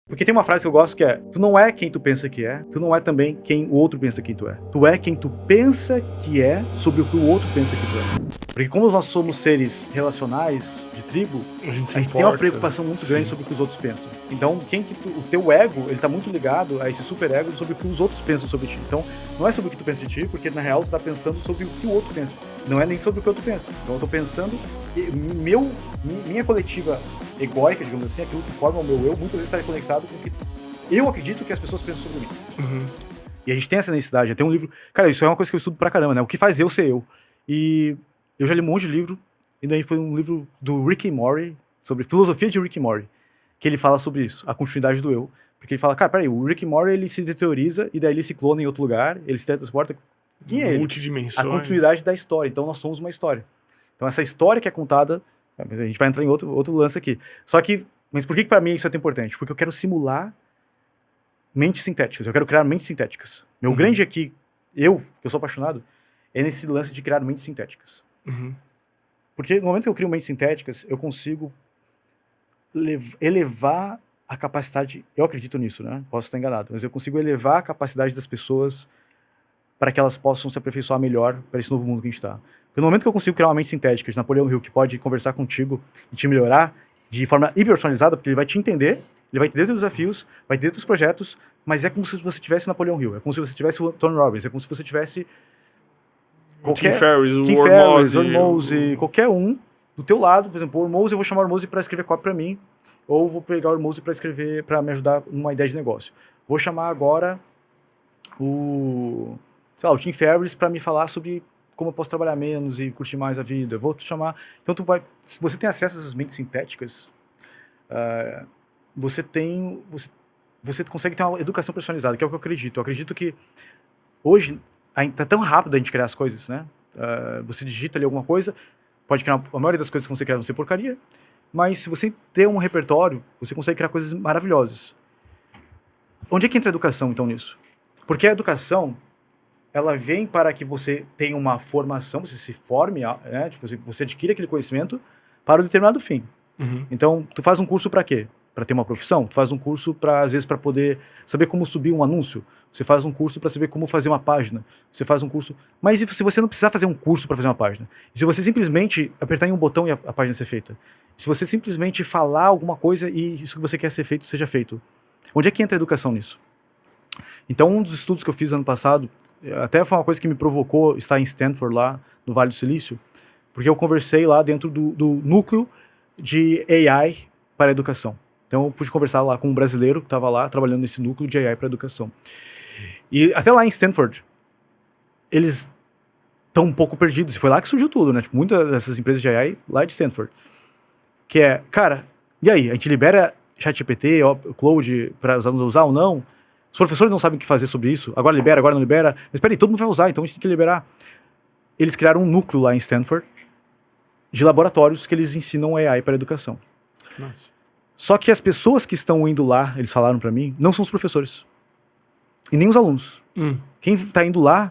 Porque tem uma frase que eu gosto que é: tu não é quem tu pensa que é, tu não é também quem o outro pensa que tu é. Tu é quem tu pensa que é sobre o que o outro pensa que tu é. Porque como nós somos seres relacionais, de tribo, A gente tem uma preocupação muito grande sobre o que os outros pensam. Então, o teu ego, ele tá muito ligado a esse super ego sobre o que os outros pensam sobre ti. Então, não é sobre o que tu pensa de ti, porque na real tu tá pensando sobre o que o outro pensa. Não é nem sobre o que o outro pensa. Então eu tô pensando, minha coletiva egóica, digamos assim, aquilo que forma o meu eu, muitas vezes está conectado com o que eu acredito que as pessoas pensam sobre mim. Uhum. E a gente tem essa necessidade. Tem um livro... Cara, isso é uma coisa que eu estudo pra caramba, né? O que faz eu ser eu. E eu já li um monte de livro, e daí foi um livro do Rick and Morty, sobre filosofia de Rick and Morty, que ele fala sobre isso, a continuidade do eu. Porque ele fala, cara, peraí, o Rick and Morty, ele se deterioriza, e daí ele se clona em outro lugar, ele se teletransporta. Quem é ele? Multidimensões. A continuidade da história. Então nós somos uma história. Então essa história que é contada... A gente vai entrar em outro lance aqui. Só que, mas por que pra mim isso é tão importante? Porque eu quero simular mentes sintéticas. Eu quero criar mentes sintéticas. Meu grande aqui, que eu sou apaixonado, é nesse lance de criar mentes sintéticas. Uhum. Porque no momento que eu crio mentes sintéticas, eu consigo elevar a capacidade... Eu acredito nisso, né? Posso estar enganado. Mas eu consigo elevar a capacidade das pessoas para que elas possam se aperfeiçoar melhor para esse novo mundo que a gente está. Porque no momento que eu consigo criar uma mente sintética de Napoleão Hill que pode conversar contigo e te melhorar de forma hiper-personalizada, porque ele vai te entender, ele vai entender os teus desafios, vai entender os teus projetos, mas é como se você tivesse Napoleão Hill, é como se você tivesse o Tony Robbins, é como se você tivesse Tim Ferriss, o Hormozi, qualquer um do teu lado. Por exemplo, o Hormozi, eu vou chamar o Hormozi para escrever copy para mim, ou vou pegar o Hormozi para escrever, para me ajudar numa ideia de negócio. Vou chamar agora o Tim Ferriss para me falar sobre como eu posso trabalhar menos e curtir mais a vida. Vou te chamar... Então, se você tem acesso a essas mentes sintéticas, você consegue ter uma educação personalizada, que é o que eu acredito. Eu acredito que hoje tá tão rápido a gente criar as coisas, né? Você digita ali alguma coisa, pode criar... A maioria das coisas que você criar vão ser porcaria, mas se você ter um repertório, você consegue criar coisas maravilhosas. Onde é que entra a educação, então, nisso? Porque a educação... ela vem para que você tenha uma formação, você se forme, né? Tipo, você adquire aquele conhecimento para um determinado fim. Uhum. Então, tu faz um curso para quê? Para ter uma profissão? Tu faz um curso às vezes para poder saber como subir um anúncio. Você faz um curso para saber como fazer uma página. Você faz um curso... Mas e se você não precisar fazer um curso para fazer uma página? E se você simplesmente apertar em um botão e a página ser feita? Se você simplesmente falar alguma coisa e isso que você quer ser feito, seja feito? Onde é que entra a educação nisso? Então, um dos estudos que eu fiz ano passado, até foi uma coisa que me provocou estar em Stanford, lá no Vale do Silício, porque eu conversei lá dentro do núcleo de AI para a educação. Então eu pude conversar lá com um brasileiro que estava lá trabalhando nesse núcleo de AI para a educação. E até lá em Stanford, eles estão um pouco perdidos. E foi lá que surgiu tudo, né? Tipo, muitas dessas empresas de AI lá de Stanford. Que é, cara, e aí? A gente libera ChatGPT, Claude para os alunos usar ou não? Os professores não sabem o que fazer sobre isso. Agora libera, agora não libera. Mas peraí, todo mundo vai usar, então a gente tem que liberar. Eles criaram um núcleo lá em Stanford de laboratórios que eles ensinam AI para a educação. Nossa. Só que as pessoas que estão indo lá, eles falaram para mim, não são os professores. E nem os alunos. Quem está indo lá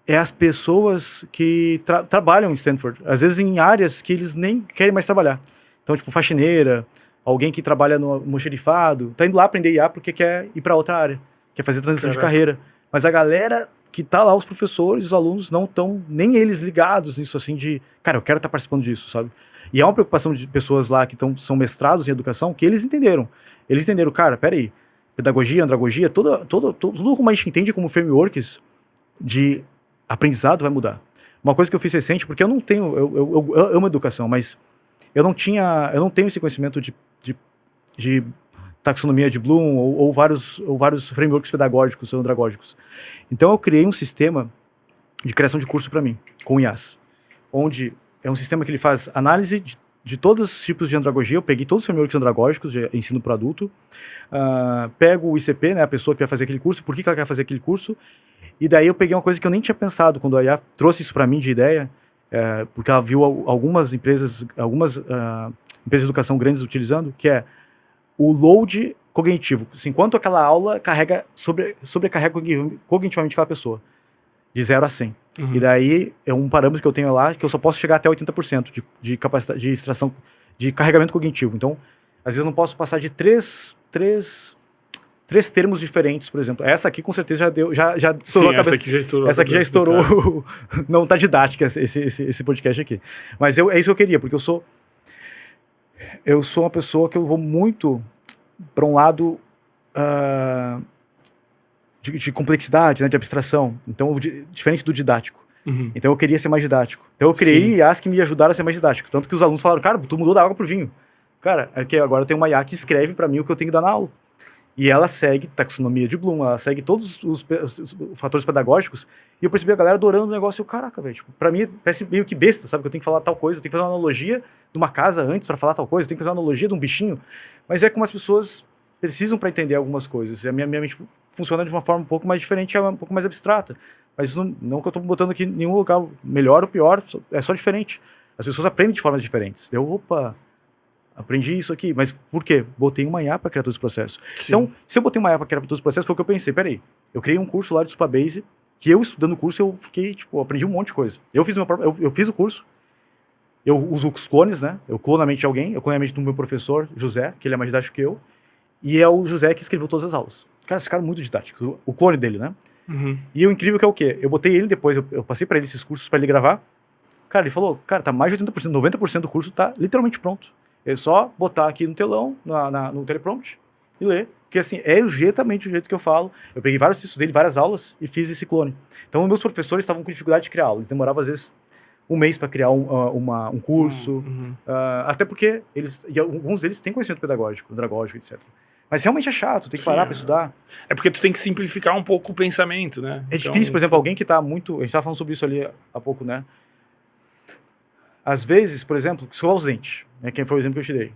é as pessoas que trabalham em Stanford. Às vezes em áreas que eles nem querem mais trabalhar. Então, tipo, faxineira... alguém que trabalha no almoxerifado, tá indo lá aprender IA porque quer ir para outra área, quer fazer transição de carreira. Mas a galera que tá lá, os professores, os alunos, não estão nem eles ligados nisso, assim, de, cara, eu quero estar participando disso, sabe? E há uma preocupação de pessoas lá que são mestrados em educação, que eles entenderam. Eles entenderam, cara, peraí, pedagogia, andragogia, tudo como a gente entende como frameworks de aprendizado vai mudar. Uma coisa que eu fiz recente, porque eu não tenho, eu amo educação, mas eu não tenho esse conhecimento de taxonomia de Bloom ou vários frameworks pedagógicos ou andragógicos. Então eu criei um sistema de criação de curso para mim, com IAs, onde é um sistema que ele faz análise de todos os tipos de andragogia. Eu peguei todos os frameworks andragógicos de ensino para adulto, pego o ICP, né, a pessoa que vai fazer aquele curso, por que ela quer fazer aquele curso, e daí eu peguei uma coisa que eu nem tinha pensado quando a IA trouxe isso para mim de ideia, porque ela viu algumas empresas de educação grandes utilizando, que é o load cognitivo. Assim, quanto aquela aula sobrecarrega cognitivamente aquela pessoa. De 0 a 100. Uhum. E daí é um parâmetro que eu tenho lá que eu só posso chegar até 80% de capacidade de extração, de carregamento cognitivo. Então, às vezes eu não posso passar de 3 3 termos diferentes, por exemplo. Essa aqui com certeza já estourou a cabeça. Essa aqui já estourou. Essa aqui já estourou. Não tá didática esse podcast aqui. Mas é isso que eu queria, porque eu sou uma pessoa que eu vou muito para um lado de complexidade, né, de abstração. Então, diferente do didático. Uhum. Então eu queria ser mais didático. Então eu criei IAs que me ajudaram a ser mais didático. Tanto que os alunos falaram, cara, tu mudou da água pro vinho. Cara, é que agora eu tenho uma IA que escreve para mim o que eu tenho que dar na aula. E ela segue taxonomia de Bloom, ela segue todos os fatores pedagógicos. E eu percebi a galera adorando o negócio. E eu, caraca, velho, tipo, pra mim parece meio que besta, sabe? Que eu tenho que falar tal coisa, eu tenho que fazer uma analogia de uma casa antes para falar tal coisa, eu tenho que fazer uma analogia de um bichinho. Mas é como as pessoas precisam para entender algumas coisas. E a minha mente funciona de uma forma um pouco mais diferente, um pouco mais abstrata. Mas não que eu tô botando aqui em nenhum lugar melhor ou pior, é só diferente. As pessoas aprendem de formas diferentes. Opa, aprendi isso aqui. Mas por quê? Botei uma IA para criar todo esse processo. Sim. Então, se eu botei uma IA para criar todo esse processo, foi o que eu pensei. Peraí, eu criei um curso lá de Supabase, que eu estudando o curso, eu fiquei, tipo, aprendi um monte de coisa. Eu fiz o curso, eu uso os clones, né? Eu clono a mente de alguém, eu clono a mente do meu professor, José, que ele é mais didático que eu, e é o José que escreveu todas as aulas. Os caras ficaram muito didáticos, o clone dele, né? Uhum. E o incrível que é o quê? Eu botei ele depois, eu passei pra ele esses cursos pra ele gravar. Cara, ele falou, cara, tá mais de 80%, 90% do curso tá literalmente pronto. É só botar aqui no telão, no teleprompt e ler. Porque assim, é exatamente o jeito que eu falo. Eu peguei vários textos dele, várias aulas e fiz esse clone. Então, meus professores estavam com dificuldade de criar aula. Eles demoravam, às vezes, um mês para criar um curso. Até porque alguns deles têm conhecimento pedagógico, andragógico, etc. Mas realmente é chato, tem que parar para estudar. É porque tu tem que simplificar um pouco o pensamento, né? É difícil, por exemplo, alguém que está muito... A gente estava falando sobre isso ali há pouco, né? Às vezes, por exemplo, escovar os dentes, né? Quem foi o exemplo que eu te dei.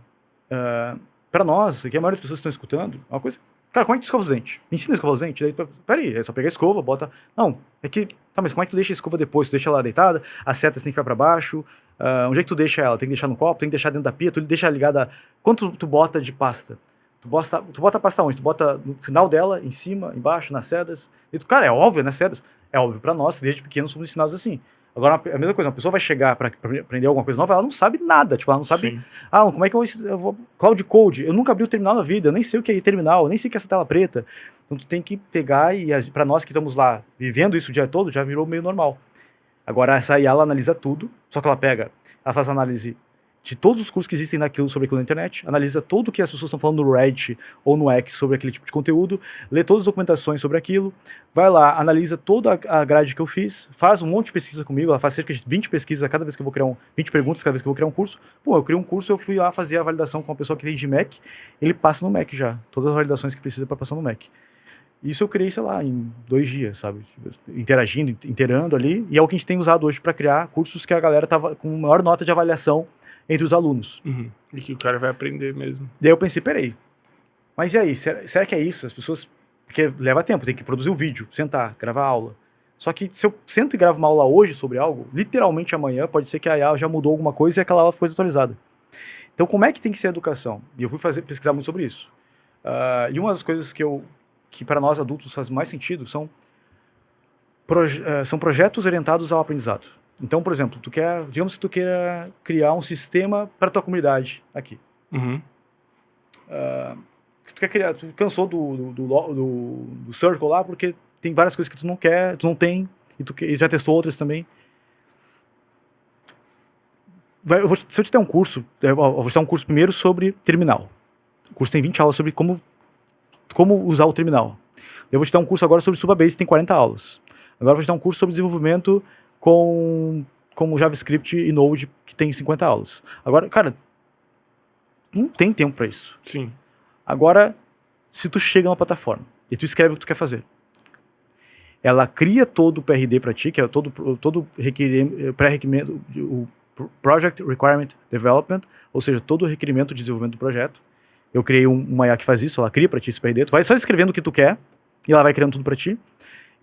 Para nós, aqui a maioria das pessoas que estão escutando, é uma coisa... Cara, como é que tu escova os dentes? Me ensina a escovar os dentes. Daí, peraí, é só pegar a escova, bota... Não, é que... Tá, mas como é que tu deixa a escova depois? Tu deixa ela deitada, as setas tem que ficar para baixo. Onde é que tu deixa ela? Tem que deixar no copo, tem que deixar dentro da pia, tu deixa ligada... Quanto tu bota de pasta? Tu bota a pasta onde? Tu bota no final dela, em cima, embaixo, nas sedas. E tu, cara, é óbvio, nas sedas. É óbvio para nós, que desde pequenos somos ensinados assim. Agora, a mesma coisa, uma pessoa vai chegar para aprender alguma coisa nova, ela não sabe nada. Tipo, ela não sabe... Sim. Como é que eu vou... Cloud Code, eu nunca abri o terminal na vida, eu nem sei o que é terminal, eu nem sei o que é essa tela preta. Então, tu tem que pegar e, para nós que estamos lá, vivendo isso o dia todo, já virou meio normal. Agora, essa IA, ela analisa tudo, só que ela faz análise de todos os cursos que existem sobre aquilo na internet, analisa tudo o que as pessoas estão falando no Reddit ou no X sobre aquele tipo de conteúdo, lê todas as documentações sobre aquilo, vai lá, analisa toda a grade que eu fiz, faz um monte de pesquisa comigo, ela faz cerca de 20 pesquisas a cada vez que eu vou criar 20 perguntas cada vez que eu vou criar um curso. Pô, eu criei um curso, eu fui lá fazer a validação com uma pessoa que tem de Mac, ele passa no Mac já, todas as validações que precisa para passar no Mac. Isso eu criei, sei lá, em 2 dias, sabe? Interagindo, interando ali, e é o que a gente tem usado hoje para criar cursos que a galera tava com maior nota de avaliação entre os alunos. E que o cara vai aprender mesmo. Daí eu pensei, peraí, mas e aí, será que é isso? As pessoas... Porque leva tempo, tem que produzir o vídeo, sentar, gravar aula. Só que se eu sento e gravo uma aula hoje sobre algo, literalmente amanhã pode ser que a IA já mudou alguma coisa e aquela aula foi desatualizada. Então como é que tem que ser a educação? E eu fui pesquisar muito sobre isso. E uma das coisas que para nós adultos faz mais sentido são projetos orientados ao aprendizado. Então, por exemplo, digamos que tu queira criar um sistema para tua comunidade aqui. Tu cansou do Circle lá porque tem várias coisas que tu não quer, tu não tem, e já testou outras também. Se eu te der um curso, eu vou te dar um curso primeiro sobre terminal. O curso tem 20 aulas sobre como usar o terminal. Eu vou te dar um curso agora sobre Supabase, tem 40 aulas. Agora eu vou te dar um curso sobre desenvolvimento como JavaScript e Node, que tem 50 aulas. Agora, cara, não tem tempo para isso. Sim. Agora, se tu chega numa plataforma e tu escreve o que tu quer fazer, ela cria todo o PRD para ti, que é todo pré-requerimento, o Project Requirement Development, ou seja, todo o requerimento de desenvolvimento do projeto. Eu criei uma IA que faz isso, ela cria para ti esse PRD, tu vai só escrevendo o que tu quer, e ela vai criando tudo para ti.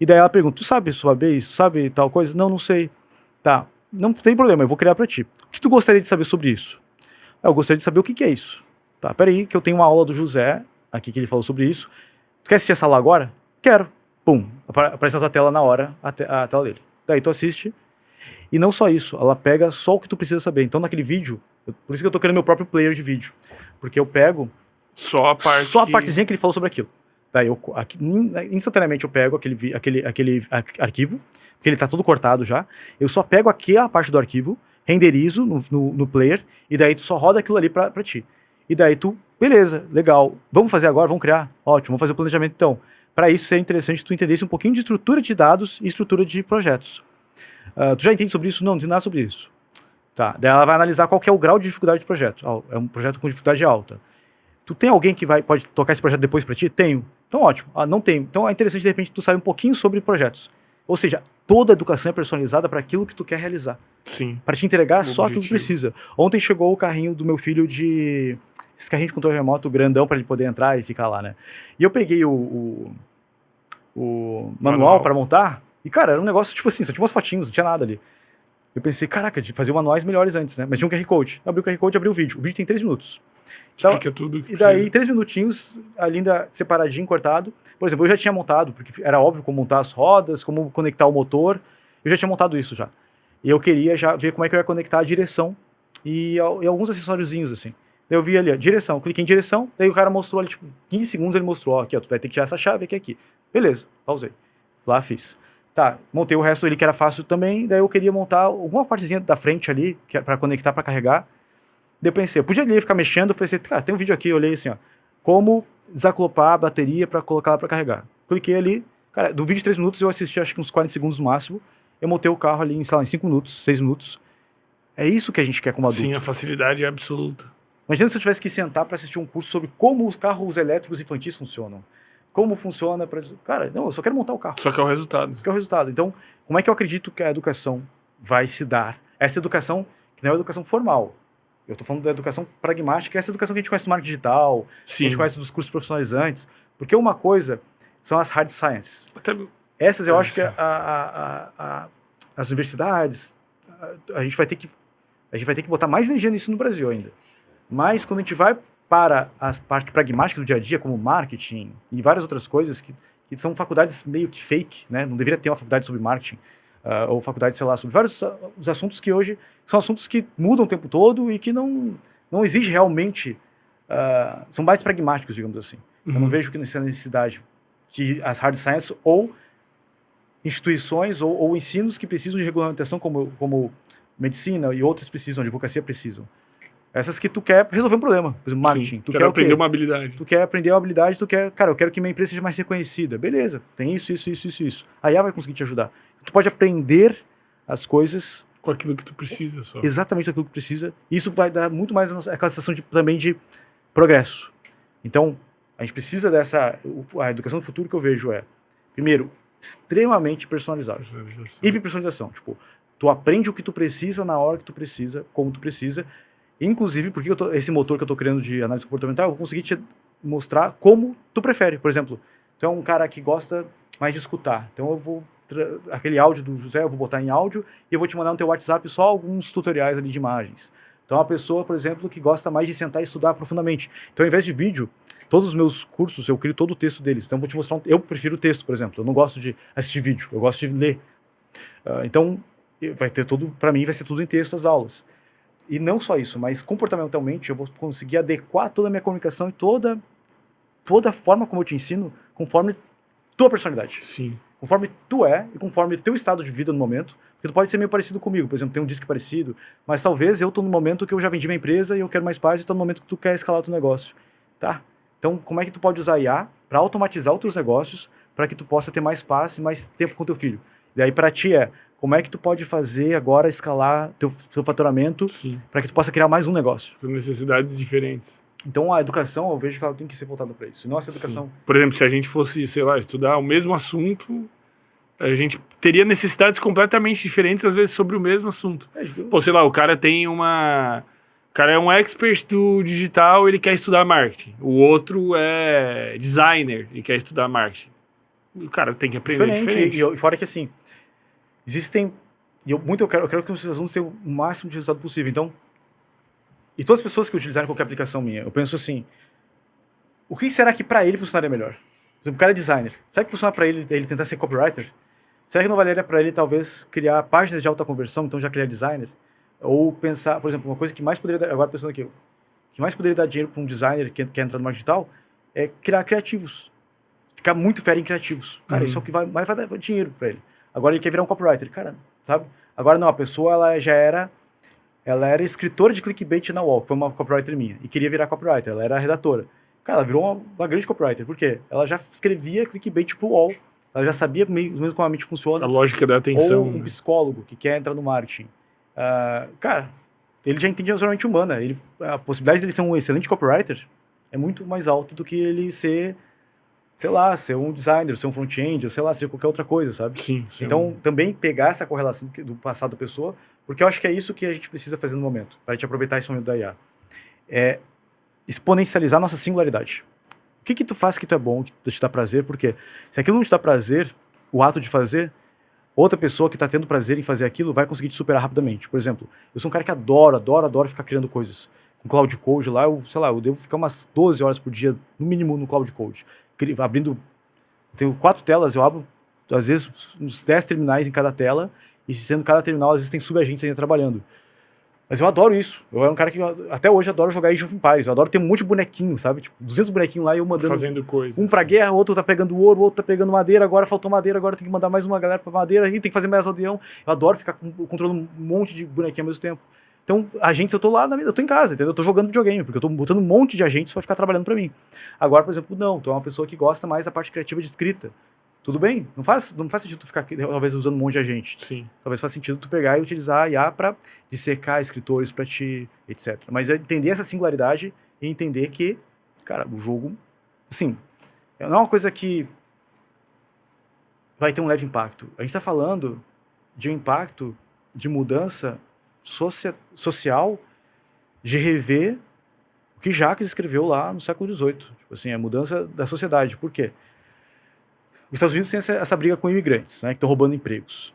E daí ela pergunta, tu sabe Supabase? Tu sabe tal coisa? Não sei. Tá, não tem problema, eu vou criar para ti. O que tu gostaria de saber sobre isso? Eu gostaria de saber o que é isso. Tá, peraí, que eu tenho uma aula do José, aqui que ele falou sobre isso. Tu quer assistir essa aula agora? Quero. Pum, aparece na tua tela na hora, a tela dele. Daí tu assiste, e não só isso, ela pega só o que tu precisa saber. Então naquele vídeo, por isso que eu tô criando meu próprio player de vídeo, porque eu pego só a partezinha que ele falou sobre aquilo. Daí instantaneamente eu pego aquele arquivo, porque ele está todo cortado já. Eu só pego aquela parte do arquivo, renderizo no player, e daí tu só roda aquilo ali para ti. E daí tu, beleza, legal, vamos fazer agora, vamos criar? Ótimo, vamos fazer o planejamento então. Para isso seria interessante tu entendesse um pouquinho de estrutura de dados e estrutura de projetos. Tu já entende sobre isso? Não entende nada sobre isso. Tá. Daí ela vai analisar qual que é o grau de dificuldade do projeto. É um projeto com dificuldade alta. Tu tem alguém que pode tocar esse projeto depois para ti? Tenho. Então ótimo. Não tenho. Então é interessante de repente tu saber um pouquinho sobre projetos. Ou seja, toda a educação é personalizada para aquilo que tu quer realizar. Sim. Para te entregar só aquilo que precisa. Ontem chegou o carrinho do meu filho esse carrinho de controle remoto grandão para ele poder entrar e ficar lá, né? E eu peguei o manual para montar e, cara, era um negócio tipo assim, só tinha umas fotinhos, não tinha nada ali. Eu pensei, caraca, de fazer manuais melhores antes, né? Mas tinha um QR Code. Abri o QR Code, abri o vídeo. O vídeo tem 3 minutos. Explica tudo. E daí, 3 minutinhos, ali ainda separadinho, cortado. Por exemplo, eu já tinha montado, porque era óbvio como montar as rodas, como conectar o motor. Eu já tinha montado isso já. E eu queria já ver como é que eu ia conectar a direção e alguns acessóriozinhos, assim. Daí eu vi ali, direção, eu cliquei em direção, daí o cara mostrou ali, tipo, 15 segundos ele mostrou, ó, aqui, ó, tu vai ter que tirar essa chave aqui. Beleza, pausei. Lá fiz. Tá, montei o resto ali que era fácil também, daí eu queria montar alguma partezinha da frente ali, que é pra conectar, pra carregar. Daí eu pensei, eu podia ali ficar mexendo, eu pensei, cara, tem um vídeo aqui, eu olhei assim, ó, como desacoplar a bateria pra colocar ela pra carregar. Cliquei ali, cara, do vídeo de 3 minutos eu assisti acho que uns 40 segundos no máximo, eu montei o carro ali, sei lá, em 5 minutos, 6 minutos. É isso que a gente quer como adulto. Sim, a facilidade é absoluta. Imagina se eu tivesse que sentar para assistir um curso sobre como os carros elétricos infantis funcionam. Como funciona para... Cara, não, eu só quero montar o carro. Só que é o resultado. Só que é o resultado. Então, como é que eu acredito que a educação vai se dar? Essa educação, que não é uma educação formal. Eu estou falando da educação pragmática, essa educação que a gente conhece do marketing digital, Sim. que a gente conhece dos cursos profissionalizantes. Porque uma coisa são as hard sciences. Essas eu acho que as universidades, a gente vai ter que botar mais energia nisso no Brasil ainda. Mas quando a gente vai para as partes pragmáticas do dia a dia, como marketing e várias outras coisas que são faculdades meio que fake, né? Não deveria ter uma faculdade sobre marketing, ou faculdade, sei lá, sobre vários os assuntos que hoje são assuntos que mudam o tempo todo e que não exige realmente, são mais pragmáticos, digamos assim. Eu não vejo que essa necessidade que as hard science ou instituições ou ensinos que precisam de regulamentação como medicina e outras precisam, advocacia precisam. Essas que tu quer resolver um problema. Por exemplo, marketing. Sim, tu quer quer aprender uma habilidade. Tu quer aprender uma habilidade, cara, eu quero que minha empresa seja mais reconhecida. Beleza, tem isso. A IA vai conseguir te ajudar. Tu pode aprender as coisas... Com aquilo que tu precisa só. Exatamente aquilo que tu precisa. Isso vai dar muito mais aquela sensação também de progresso. Então, a gente precisa a educação do futuro que eu vejo primeiro, extremamente personalizável. Hiperpersonalização. Tipo, tu aprende o que tu precisa na hora que tu precisa, como tu precisa. Inclusive, porque esse motor que eu estou criando de análise comportamental, eu vou conseguir te mostrar como tu prefere. Por exemplo, tu é um cara que gosta mais de escutar. Então eu vou... Aquele áudio do José eu vou botar em áudio e eu vou te mandar no teu WhatsApp só alguns tutoriais ali de imagens. Então uma pessoa, por exemplo, que gosta mais de sentar e estudar profundamente. Então ao invés de vídeo, todos os meus cursos eu crio todo o texto deles. Então eu vou te mostrar eu prefiro o texto, por exemplo. Eu não gosto de assistir vídeo, eu gosto de ler. Então vai ter para mim vai ser tudo em texto as aulas. E não só isso, mas comportamentalmente eu vou conseguir adequar toda a minha comunicação e toda a forma como eu te ensino conforme tua personalidade. Sim. Conforme tu e conforme teu estado de vida no momento. Porque tu pode ser meio parecido comigo, por exemplo, tem um disque parecido, mas talvez eu tô no momento que eu já vendi minha empresa e eu quero mais paz e tô no momento que tu quer escalar o teu negócio. Tá? Então, como é que tu pode usar IA para automatizar os teus negócios, para que tu possa ter mais paz e mais tempo com teu filho? E aí para ti como é que tu pode fazer agora escalar teu faturamento para que tu possa criar mais um negócio? São necessidades diferentes. Então a educação, eu vejo que ela tem que ser voltada para isso. Não essa educação... Sim. Por exemplo, se a gente fosse, sei lá, estudar o mesmo assunto, a gente teria necessidades completamente diferentes, às vezes, sobre o mesmo assunto. Pô, sei lá, o cara é um expert do digital, ele quer estudar marketing. O outro é designer e quer estudar marketing. O cara tem que aprender diferente. E fora que assim, existem... Eu quero que os alunos tenham o máximo de resultado possível. Então, e todas as pessoas que utilizarem qualquer aplicação minha, eu penso assim, o que será que para ele funcionaria melhor? Por exemplo, o cara é designer. Será que funciona para ele tentar ser copywriter? Será que não valeria para ele, talvez, criar páginas de alta conversão, então já que ele é designer? Ou pensar, por exemplo, uma coisa que mais poderia dar, agora pensando aqui, que mais poderia dar dinheiro para um designer que quer entrar no marketing digital, é criar criativos. ficar muito fera em criativos. Cara, isso é o que vai dar dinheiro pra ele. Agora ele quer virar um copywriter. Cara, sabe? Agora não, a pessoa ela era escritora de clickbait na UOL, que foi uma copywriter minha, e queria virar copywriter, ela era redatora. Cara, ela virou uma grande copywriter, por quê? Ela já escrevia clickbait pro UOL, ela já sabia mesmo como a mente funciona. A lógica da atenção. Ou um psicólogo que quer entrar no marketing. Cara, ele já entende a mente humana. A possibilidade dele ser um excelente copywriter é muito mais alta do que ele ser, sei lá, ser um designer, ser um front-end, ou sei lá, ser qualquer outra coisa, sabe? Sim. Então, também pegar essa correlação do passado da pessoa, porque eu acho que é isso que a gente precisa fazer no momento, para a gente aproveitar esse momento da IA. É exponencializar nossa singularidade. O que tu faz que tu é bom, que te dá prazer? Porque se aquilo não te dá prazer, o ato de fazer, outra pessoa que está tendo prazer em fazer aquilo vai conseguir te superar rapidamente. Por exemplo, eu sou um cara que adora ficar criando coisas. Com Cloud Code lá, eu devo ficar umas 12 horas por dia, no mínimo, no Cloud Code. Tenho 4 telas, eu abro, às vezes, uns 10 terminais em cada tela, e sendo cada terminal, às vezes tem subagentes ainda trabalhando. Mas eu adoro isso. Eu era um cara que até hoje adoro jogar Age of Empires. Eu adoro ter um monte de bonequinho, sabe? Tipo, 200 bonequinhos lá e eu mandando... Fazendo coisas. Um pra guerra, outro tá pegando ouro, outro tá pegando madeira, agora faltou madeira, agora tem que mandar mais uma galera pra madeira, e tem que fazer mais aldeão. Eu adoro ficar controlando um monte de bonequinho ao mesmo tempo. Então, agentes, eu tô lá, eu tô em casa, entendeu? Eu tô jogando videogame, porque eu tô botando um monte de agentes pra ficar trabalhando pra mim. Agora, por exemplo, não. Tu é uma pessoa que gosta mais da parte criativa de escrita. Tudo bem, não faz sentido tu ficar talvez usando um monte de agente. Sim. Talvez faça sentido tu pegar e utilizar a IA para dissecar escritores para ti, etc. Mas é entender essa singularidade e entender que, cara, o jogo, assim, não é uma coisa que vai ter um leve impacto. A gente está falando de um impacto de mudança social, de rever o que Jacques escreveu lá no século XVIII. Tipo assim, a mudança da sociedade. Por quê? Os Estados Unidos têm essa briga com imigrantes, né, que estão roubando empregos.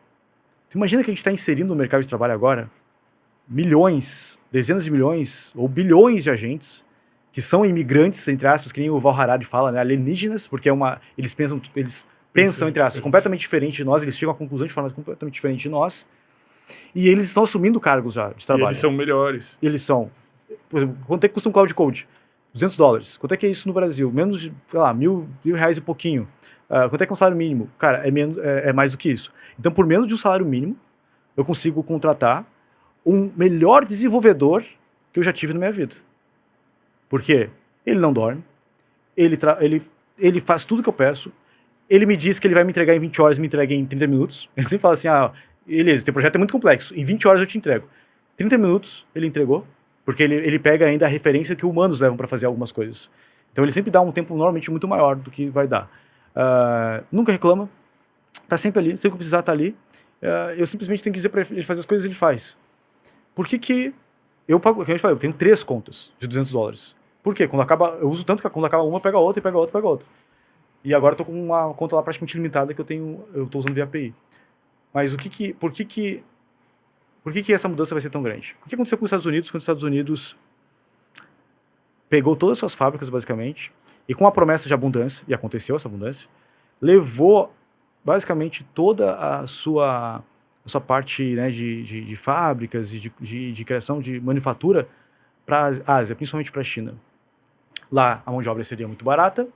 Tu imagina que a gente está inserindo no mercado de trabalho agora milhões, dezenas de milhões ou bilhões de agentes que são imigrantes, entre aspas, que nem o Val Harari fala, né, alienígenas, porque eles pensam, entre aspas, completamente diferente de nós, eles chegam a conclusões de forma completamente diferente de nós, e eles estão assumindo cargos já de trabalho. E eles são melhores. Eles são. Por exemplo, quanto é que custa um Cloud Code? $200. Quanto é que é isso no Brasil? Menos de, sei lá, R$1.000 e pouquinho. Quanto é que é um salário mínimo? Cara, é mais do que isso. Então, por menos de um salário mínimo, eu consigo contratar um melhor desenvolvedor que eu já tive na minha vida. Por quê? Ele não dorme, ele faz tudo que eu peço, ele me diz que ele vai me entregar em 20 horas e me entrega em 30 minutos. Ele sempre fala assim, beleza, teu projeto é muito complexo, em 20 horas eu te entrego. 30 minutos ele entregou, porque ele pega ainda a referência que humanos levam para fazer algumas coisas. Então ele sempre dá um tempo normalmente muito maior do que vai dar. Nunca reclama, tá sempre ali, sempre que precisar tá ali. Eu simplesmente tenho que dizer para ele fazer as coisas, ele faz. Por que eu pago? Como a gente falou, eu tenho 3 contas de $200. Por quê? Eu uso tanto que quando acaba uma, pega outra, e pega outra, pega outra. E agora eu tô com uma conta lá praticamente limitada que eu tô usando via API. Mas por que essa mudança vai ser tão grande? O que aconteceu com os Estados Unidos quando os Estados Unidos pegou todas as suas fábricas, basicamente, e com a promessa de abundância, e aconteceu essa abundância, levou basicamente toda a sua parte, né, de fábricas e de criação de manufatura para a Ásia, principalmente para a China. Lá a mão de obra seria muito barata,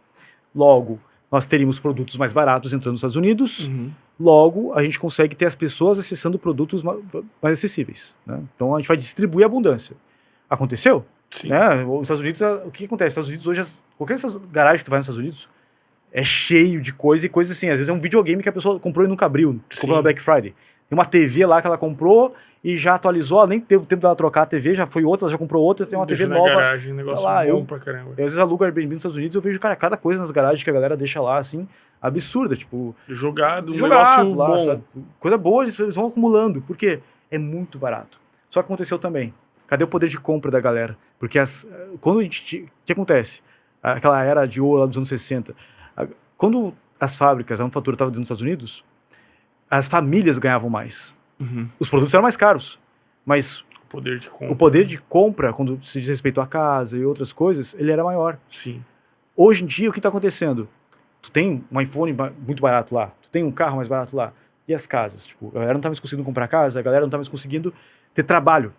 logo nós teríamos produtos mais baratos entrando nos Estados Unidos, logo a gente consegue ter as pessoas acessando produtos mais acessíveis. Né? Então a gente vai distribuir a abundância. Aconteceu? Sim. Né? Os Estados Unidos, o que acontece? Os Estados Unidos hoje, qualquer garagem que tu vai nos Estados Unidos é cheio de coisa e coisa assim. Às vezes é um videogame que a pessoa comprou e nunca abriu, comprou na Black Friday. Tem uma TV lá que ela comprou e já atualizou, ela nem teve o tempo dela trocar a TV, já foi outra, ela já comprou outra, tem uma TV nova. Garagem, negócio tá lá, bom pra caramba. Eu às vezes alugo Airbnb nos Estados Unidos, eu vejo, cara, cada coisa nas garagens que a galera deixa lá, assim, absurda, tipo... Jogado negócio lá, bom. Sabe? Coisa boa, eles vão acumulando, porque é muito barato. Só que aconteceu também. Cadê o poder de compra da galera? Porque quando a gente... O que acontece? Aquela era de ouro lá dos anos 60. Quando as fábricas, a manufatura estava nos Estados Unidos, as famílias ganhavam mais. Os produtos eram mais caros, mas o poder de compra, quando se diz respeito à casa e outras coisas, ele era maior. Sim. Hoje em dia, o que está acontecendo? Tu tem um iPhone muito barato lá, tu tem um carro mais barato lá, e as casas? Tipo, a galera não está mais conseguindo comprar casa, a galera não está mais conseguindo ter trabalho.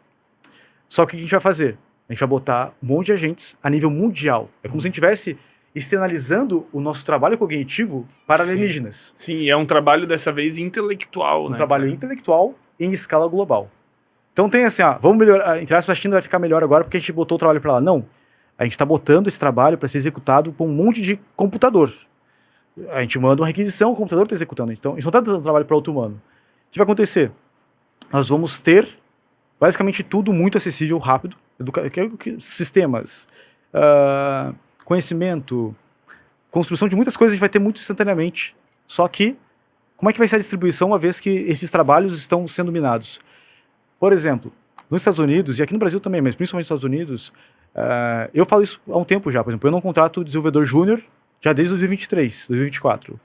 Só que o que a gente vai fazer? A gente vai botar um monte de agentes a nível mundial. É como se a gente estivesse externalizando o nosso trabalho cognitivo para Sim. alienígenas. Sim, é um trabalho dessa vez intelectual, Um né? trabalho cara? intelectual em escala global. Então tem assim, vamos melhorar, entre aspas, a China vai ficar melhor agora porque a gente botou o trabalho para lá. Não, a gente está botando esse trabalho para ser executado com um monte de computador. A gente manda uma requisição, o computador está executando. Então, a gente não está dando trabalho para outro humano. O que vai acontecer? Nós vamos ter basicamente tudo muito acessível, rápido. Sistemas, conhecimento, construção de muitas coisas a gente vai ter muito instantaneamente. Só que, como é que vai ser a distribuição uma vez que esses trabalhos estão sendo minados? Por exemplo, nos Estados Unidos, e aqui no Brasil também, mas principalmente nos Estados Unidos, eu falo isso há um tempo já. Por exemplo, eu não contrato desenvolvedor júnior já desde 2023, 2024.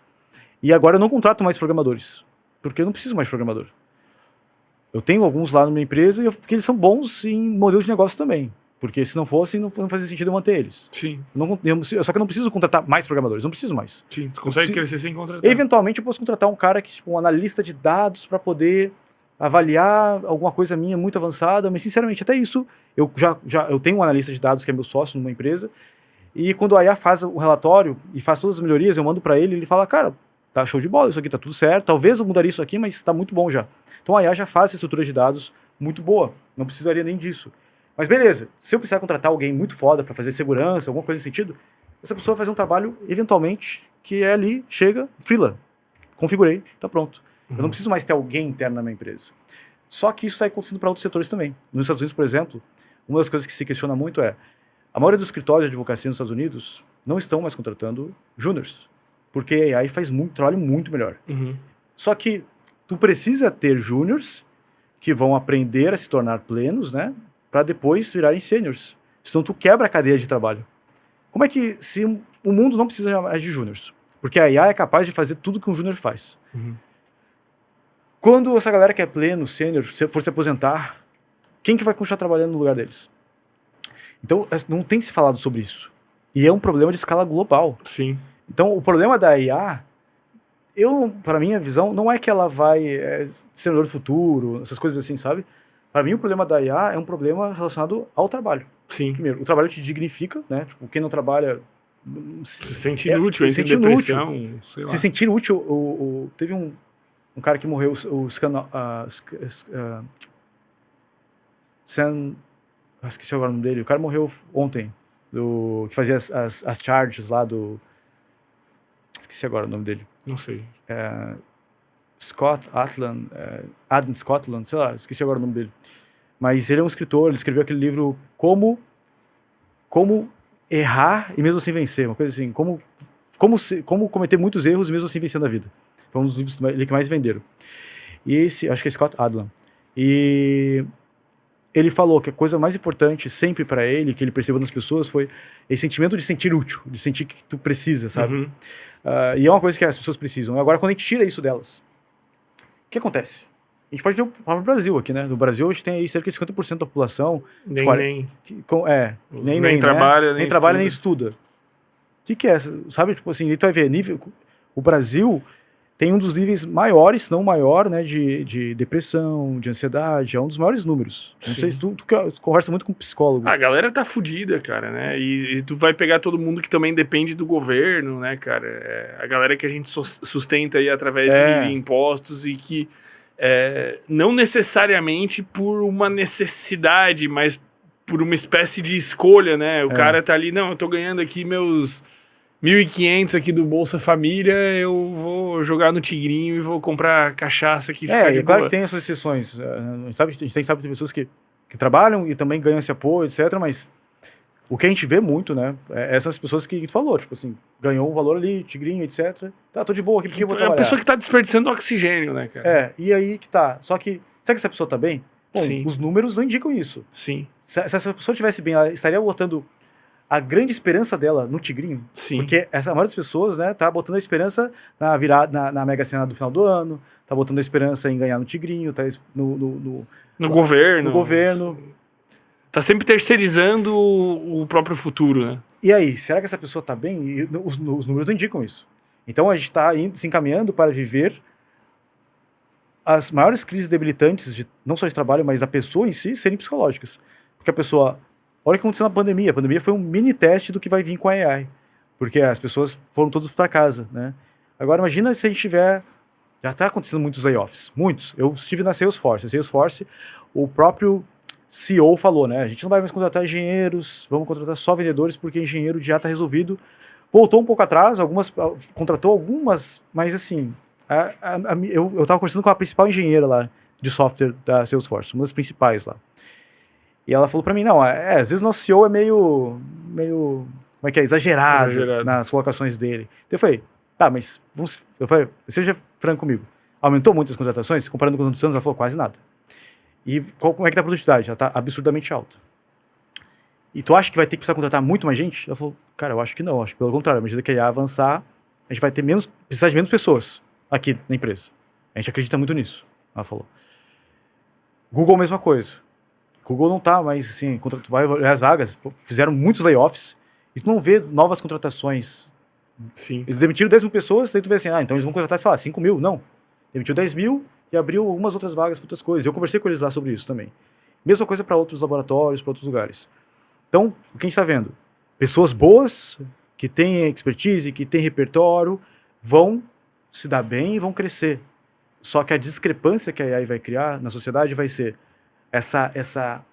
E agora eu não contrato mais programadores, porque eu não preciso mais de programador. Eu tenho alguns lá na minha empresa porque eles são bons em modelos de negócio também. Porque se não fossem, não fazia sentido eu manter eles. Sim. Só que eu não preciso contratar mais programadores, não preciso mais. Sim, tu consegue crescer sem contratar. Eventualmente eu posso contratar um cara que, tipo, um analista de dados para poder avaliar alguma coisa minha muito avançada, mas sinceramente até isso, eu tenho um analista de dados que é meu sócio numa empresa, e quando a IA faz o relatório e faz todas as melhorias, eu mando para ele, ele fala, cara, tá show de bola, isso aqui tá tudo certo, talvez eu mudaria isso aqui, mas tá muito bom já. Então a IA já faz essa estrutura de dados muito boa, não precisaria nem disso. Mas beleza, se eu precisar contratar alguém muito foda para fazer segurança, alguma coisa nesse sentido, essa pessoa vai fazer um trabalho, eventualmente, que é ali, chega, freela, configurei, tá pronto. Eu não preciso mais ter alguém interno na minha empresa. Só que isso está acontecendo para outros setores também. Nos Estados Unidos, por exemplo, uma das coisas que se questiona muito é a maioria dos escritórios de advocacia nos Estados Unidos não estão mais contratando júniors, porque a AI faz trabalho muito melhor. Só que tu precisa ter júniors que vão aprender a se tornar plenos, né, para depois virarem sêniors. Senão tu quebra a cadeia de trabalho. Como é que se o mundo não precisa mais de júniors? Porque a AI é capaz de fazer tudo que um júnior faz. Quando essa galera que é pleno, sênior, for se aposentar, quem que vai continuar trabalhando no lugar deles? Então, não tem se falado sobre isso. E é um problema de escala global. Sim. Então, o problema da IA, para mim, a visão não é que ela vai ser o do futuro, essas coisas assim, sabe? Para mim, o problema da IA é um problema relacionado ao trabalho. Sim. Primeiro, o trabalho te dignifica, né? Tipo, quem não trabalha... Se sente inútil, entra em depressão, sei lá. Se sentir útil, teve um cara que morreu, esqueci agora o nome dele. O cara morreu ontem, que fazia as charges lá do... Esqueci agora o nome dele. Não sei. Adam Scotland, sei lá, esqueci agora o nome dele. Mas ele é um escritor, ele escreveu aquele livro Como Errar e Mesmo Assim Vencer, uma coisa assim, como cometer muitos erros e mesmo assim vencer na vida. Foi um dos livros que mais venderam. E acho que é Scott Adlam. E ele falou que a coisa mais importante sempre para ele, que ele percebeu nas pessoas, foi esse sentimento de sentir útil, de sentir que tu precisa, sabe? E é uma coisa que as pessoas precisam. Agora, quando a gente tira isso delas, o que acontece? A gente pode ver o próprio Brasil aqui, né? No Brasil, a gente tem aí cerca de 50% da população... Nem trabalha, nem estuda. O que é? Sabe, tipo assim, tu vai ver, o Brasil tem um dos níveis maiores, se não o maior, né, de depressão, de ansiedade, é um dos maiores números. Não sei se tu conversa muito com psicólogo. A galera tá fudida, cara, né? E tu vai pegar todo mundo que também depende do governo, né, cara? A galera que a gente sustenta aí através de impostos e que não necessariamente por uma necessidade, mas por uma espécie de escolha, né? O cara tá ali, não, eu tô ganhando aqui meus 1.500 aqui do Bolsa Família, eu vou jogar no Tigrinho e vou comprar cachaça aqui. Claro que tem essas exceções. A gente tem pessoas que trabalham e também ganham esse apoio, etc. Mas o que a gente vê muito, né? É essas pessoas que tu falou, tipo assim, ganhou um valor ali, Tigrinho, etc. Tá, tô de boa aqui porque eu vou trabalhar. É a pessoa que tá desperdiçando oxigênio, né, cara? E aí que tá. Só que, será que essa pessoa tá bem? Bom, os números não indicam isso. Sim. Se essa pessoa estivesse bem, ela estaria botando a grande esperança dela no Tigrinho. Sim. Porque a maioria das pessoas, né, tá botando a esperança na Mega Sena do final do ano, tá botando a esperança em ganhar no Tigrinho, tá no governo. No governo. Tá sempre terceirizando o próprio futuro, né? E aí, será que essa pessoa tá bem? E os números não indicam isso. Então a gente tá se encaminhando para viver as maiores crises debilitantes, não só de trabalho, mas da pessoa em si, serem psicológicas. Porque a pessoa... Olha o que aconteceu na pandemia. A pandemia foi um mini teste do que vai vir com a AI. Porque as pessoas foram todas para casa, né? Agora imagina se a gente tiver... Já está acontecendo muitos layoffs, muitos. Eu estive na Salesforce. A Salesforce, o próprio CEO falou, né? A gente não vai mais contratar engenheiros, vamos contratar só vendedores, porque engenheiro já está resolvido. Voltou um pouco atrás, contratou algumas, mas assim, eu estava conversando com a principal engenheira lá de software da Salesforce, uma das principais lá. E ela falou para mim, não, às vezes nosso CEO é meio como é que é, exagerado nas colocações dele. Então eu falei, tá, mas seja franco comigo, aumentou muito as contratações, comparando com os outros anos? Ela falou, quase nada. E como é que tá a produtividade? Ela tá absurdamente alta. E tu acha que vai ter que precisar contratar muito mais gente? Ela falou, cara, eu acho que não, acho que pelo contrário, à medida que a IA avançar, a gente vai precisar de menos pessoas aqui na empresa. A gente acredita muito nisso, ela falou. Google, mesma coisa. Google não tá mais, assim, tu vai olhar as vagas, fizeram muitos layoffs, e tu não vê novas contratações. Sim. Eles demitiram 10 mil pessoas, daí tu vê assim, então eles vão contratar, sei lá, 5 mil. Não. Demitiu 10 mil e abriu algumas outras vagas para outras coisas. Eu conversei com eles lá sobre isso também. Mesma coisa para outros laboratórios, para outros lugares. Então, o que a gente está vendo? Pessoas boas, que têm expertise, que têm repertório, vão se dar bem e vão crescer. Só que a discrepância que a AI vai criar na sociedade vai ser essa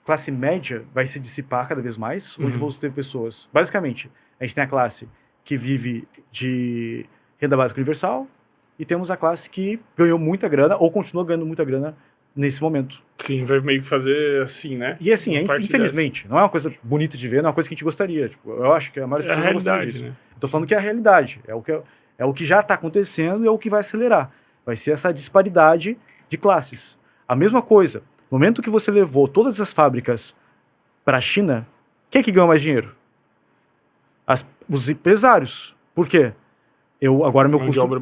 classe média vai se dissipar cada vez mais, onde vão ter pessoas... Basicamente, a gente tem a classe que vive de renda básica universal e temos a classe que ganhou muita grana ou continua ganhando muita grana nesse momento. Sim, vai meio que fazer assim, né? E assim, infelizmente, não é uma coisa bonita de ver, não é uma coisa que a gente gostaria. Tipo, eu acho que a maioria das pessoas não gostaria disso. Né? Eu tô falando que é a realidade, é o que já está acontecendo e é o que vai acelerar. Vai ser essa disparidade de classes. A mesma coisa, no momento que você levou todas as fábricas para a China, quem é que ganhou mais dinheiro? Os empresários. Por quê? Agora meu custo de obra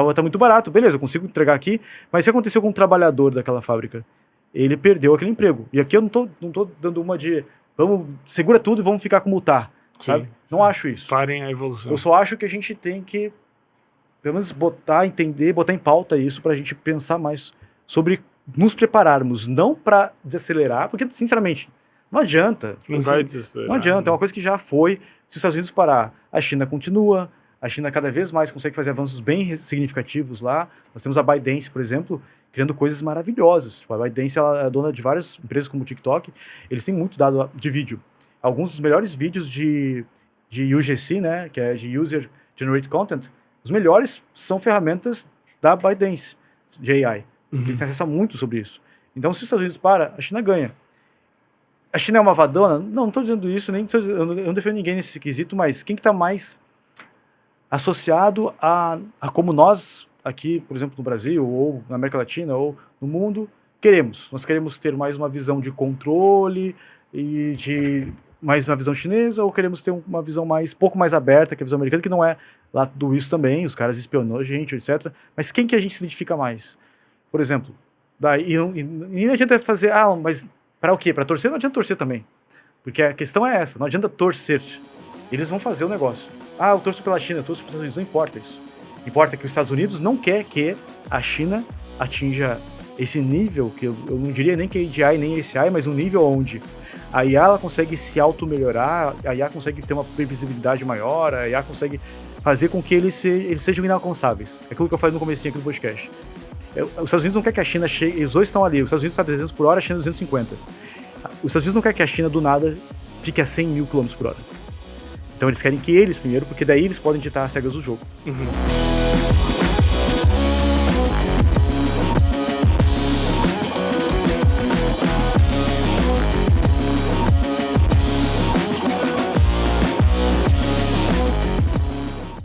está muito barato. Beleza, eu consigo entregar aqui, mas se aconteceu com um trabalhador daquela fábrica, ele perdeu aquele emprego. E aqui eu não tô dando uma de segura tudo e vamos ficar como tá, sabe? Não acho isso. Parem a evolução. Eu só acho que a gente tem que pelo menos botar em pauta isso pra gente pensar mais sobre nos prepararmos, não para desacelerar, porque sinceramente não adianta. Não vai desacelerar. Não adianta, é uma coisa que já foi. Se os Estados Unidos parar, a China continua. A China cada vez mais consegue fazer avanços bem significativos lá. Nós temos a ByteDance, por exemplo, criando coisas maravilhosas. Tipo, a ByteDance ela é dona de várias empresas como o TikTok. Eles têm muito dado de vídeo. Alguns dos melhores vídeos de UGC, né, que é de User Generated Content, os melhores são ferramentas da ByteDance, de AI. Eles têm acesso muito sobre isso. Então, se os Estados Unidos param, a China ganha. A China é uma vadona? Não estou dizendo isso, eu não defendo ninguém nesse quesito, mas quem que está mais associado a como nós, aqui, por exemplo, no Brasil, ou na América Latina, ou no mundo, queremos? Nós queremos ter mais uma visão de controle e de mais uma visão chinesa, ou queremos ter uma visão pouco mais aberta, que a visão americana, que não é lá tudo isso também, os caras espionam a gente, etc. Mas quem que a gente se identifica mais? Por exemplo, e não adianta fazer, mas para o quê? Para torcer? Não adianta torcer também. Porque a questão é essa, não adianta torcer. Eles vão fazer o negócio. Eu torço pela China, eu torço pelos Estados Unidos, não importa isso. Importa que os Estados Unidos não quer que a China atinja esse nível, que eu não diria nem que é AGI nem ACI, mas um nível onde a IA ela consegue se auto-melhorar, a IA consegue ter uma previsibilidade maior, a IA consegue fazer com que eles sejam inalcançáveis. É aquilo que eu falei no comecinho aqui do podcast. Os Estados Unidos não quer que a China chegue, os dois estão ali, os Estados Unidos está a 300 por hora, a China 250. Os Estados Unidos não quer que a China do nada fique a 100 mil km por hora. Então eles querem que eles primeiro, porque daí eles podem ditar as regras do jogo.